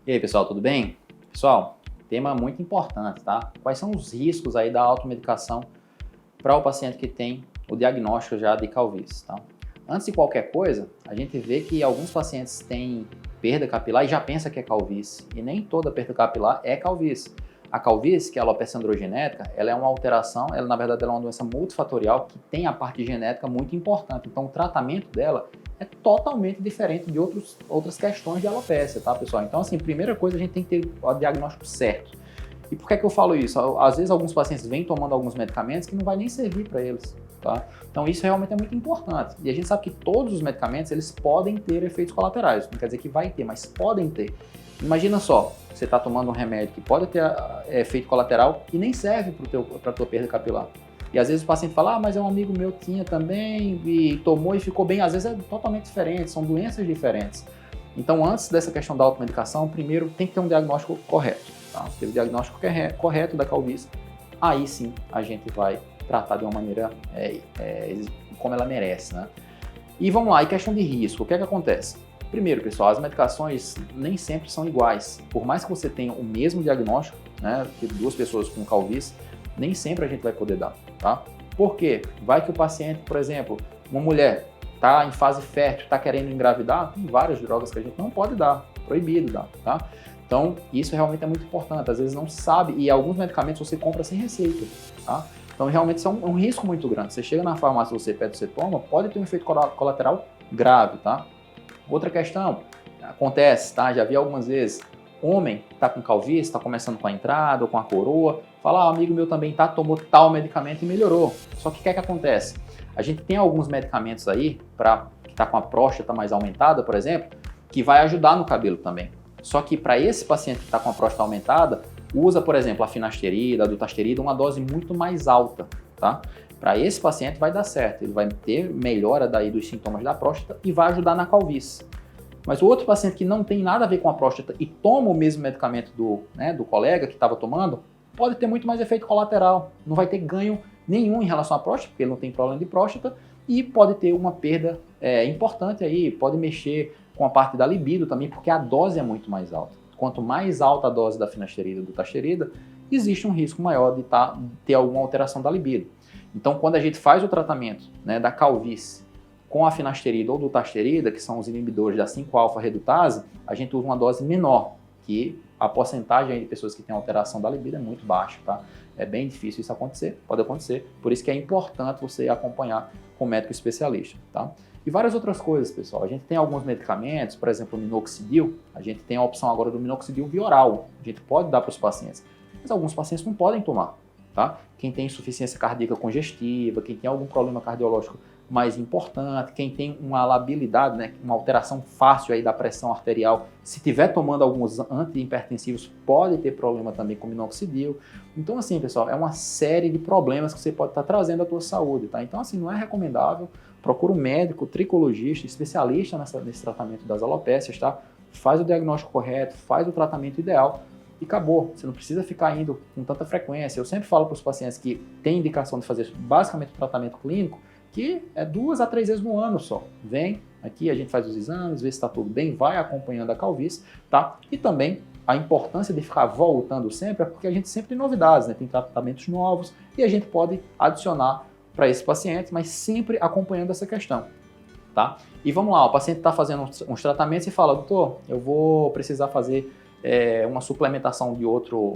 E aí, pessoal, tudo bem? Pessoal, tema muito importante, tá? Quais são os riscos aí da automedicação para o paciente que tem o diagnóstico já de calvície, tá? Antes de qualquer coisa, a gente vê que alguns pacientes têm perda capilar e já pensa que é calvície, e nem toda perda capilar é calvície. A calvície, que é a alopecia androgenética, ela é uma alteração, ela na verdade ela é uma doença multifatorial que tem a parte genética muito importante, então o tratamento dela é totalmente diferente de outras questões de alopecia, tá, pessoal? Então, assim, primeira coisa, a gente tem que ter o diagnóstico certo. E por que eu falo isso? Às vezes alguns pacientes vêm tomando alguns medicamentos que não vai nem servir para eles, tá? Então isso realmente é muito importante. E a gente sabe que todos os medicamentos, eles podem ter efeitos colaterais. Não quer dizer que vai ter, mas podem ter. Imagina só, você está tomando um remédio que pode ter efeito colateral e nem serve para a tua perda capilar. E às vezes o paciente fala, mas é um amigo meu que tinha também e tomou e ficou bem. Às vezes é totalmente diferente, são doenças diferentes. Então, antes dessa questão da automedicação, primeiro tem que ter um diagnóstico correto. Tá? Se ter o diagnóstico correto da calvície, aí sim a gente vai tratar de uma maneira como ela merece, né? E vamos lá, e questão de risco, o que é que acontece? Primeiro, pessoal, as medicações nem sempre são iguais. Por mais que você tenha o mesmo diagnóstico, né, que duas pessoas com calvície, nem sempre a gente vai poder dar, tá? Por quê? Vai que o paciente, por exemplo, uma mulher está em fase fértil, está querendo engravidar, tem várias drogas que a gente não pode dar, proibido dar, tá? Então, isso realmente é muito importante, às vezes não sabe, e alguns medicamentos você compra sem receita, tá? Então, realmente isso é um risco muito grande. Você chega na farmácia, você pede, você toma, pode ter um efeito colateral grave, tá? Outra questão, acontece, tá? Já vi algumas vezes, homem está com calvície, está começando com a entrada ou com a coroa, fala, amigo meu também tá, tomou tal medicamento e melhorou. Só que o que é que acontece? A gente tem alguns medicamentos aí, para que está com a próstata mais aumentada, por exemplo, que vai ajudar no cabelo também. Só que para esse paciente que está com a próstata aumentada, usa, por exemplo, a finasterida, a dutasterida, uma dose muito mais alta, tá? Para esse paciente vai dar certo, ele vai ter melhora daí dos sintomas da próstata e vai ajudar na calvície. Mas o outro paciente que não tem nada a ver com a próstata e toma o mesmo medicamento do colega que estava tomando, pode ter muito mais efeito colateral, não vai ter ganho nenhum em relação à próstata, porque ele não tem problema de próstata, e pode ter uma perda importante aí, pode mexer com a parte da libido também, porque a dose é muito mais alta. Quanto mais alta a dose da finasterida ou dutasterida, existe um risco maior de ter alguma alteração da libido. Então, quando a gente faz o tratamento da calvície com a finasterida ou dutasterida, que são os inibidores da 5-alfa-redutase, a gente usa uma dose menor, que a porcentagem de pessoas que têm alteração da libido é muito baixa, tá? É bem difícil isso acontecer, pode acontecer, por isso que é importante você acompanhar com o médico especialista, tá? E várias outras coisas, pessoal. A gente tem alguns medicamentos, por exemplo, o minoxidil, a gente tem a opção agora do minoxidil via oral, a gente pode dar para os pacientes, mas alguns pacientes não podem tomar, tá? Quem tem insuficiência cardíaca congestiva, quem tem algum problema cardiológico mais importante, quem tem uma labilidade, né, uma alteração fácil aí da pressão arterial, se tiver tomando alguns antihipertensivos, pode ter problema também com minoxidil. Então, assim, pessoal, é uma série de problemas que você pode estar trazendo à tua saúde, tá? Então, assim, não é recomendável. Procura um médico, tricologista, especialista nesse tratamento das alopécias, tá? Faz o diagnóstico correto, faz o tratamento ideal e acabou. Você não precisa ficar indo com tanta frequência. Eu sempre falo para os pacientes que têm indicação de fazer basicamente o tratamento clínico, que é 2 a 3 vezes no ano só. Vem aqui, a gente faz os exames, vê se está tudo bem, vai acompanhando a calvície, tá? E também a importância de ficar voltando sempre é porque a gente sempre tem novidades, né? Tem tratamentos novos e a gente pode adicionar para esse paciente, mas sempre acompanhando essa questão, tá? E vamos lá, o paciente está fazendo uns tratamentos e fala, doutor, eu vou precisar fazer uma suplementação de outro,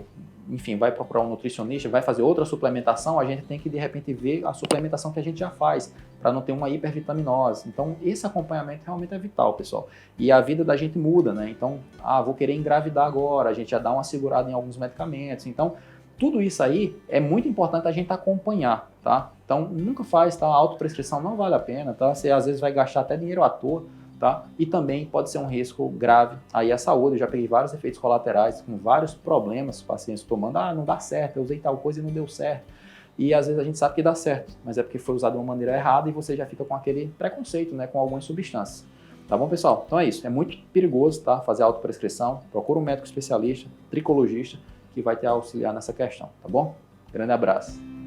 enfim, vai procurar um nutricionista, vai fazer outra suplementação, a gente tem que de repente ver a suplementação que a gente já faz, para não ter uma hipervitaminose. Então, esse acompanhamento realmente é vital, pessoal. E a vida da gente muda, né? Então, vou querer engravidar agora, a gente já dá uma segurada em alguns medicamentos. Então, tudo isso aí é muito importante a gente acompanhar, tá? Então, nunca faz, tá? A autoprescrição não vale a pena, tá? Você às vezes vai gastar até dinheiro à toa, tá? E também pode ser um risco grave aí à saúde. Eu já peguei vários efeitos colaterais com vários problemas, pacientes tomando, não dá certo, eu usei tal coisa e não deu certo. E às vezes a gente sabe que dá certo, mas é porque foi usado de uma maneira errada e você já fica com aquele preconceito, né, com algumas substâncias. Tá bom, pessoal? Então é isso, é muito perigoso, tá? Fazer autoprescrição, procura um médico especialista, tricologista, que vai te auxiliar nessa questão, tá bom? Grande abraço.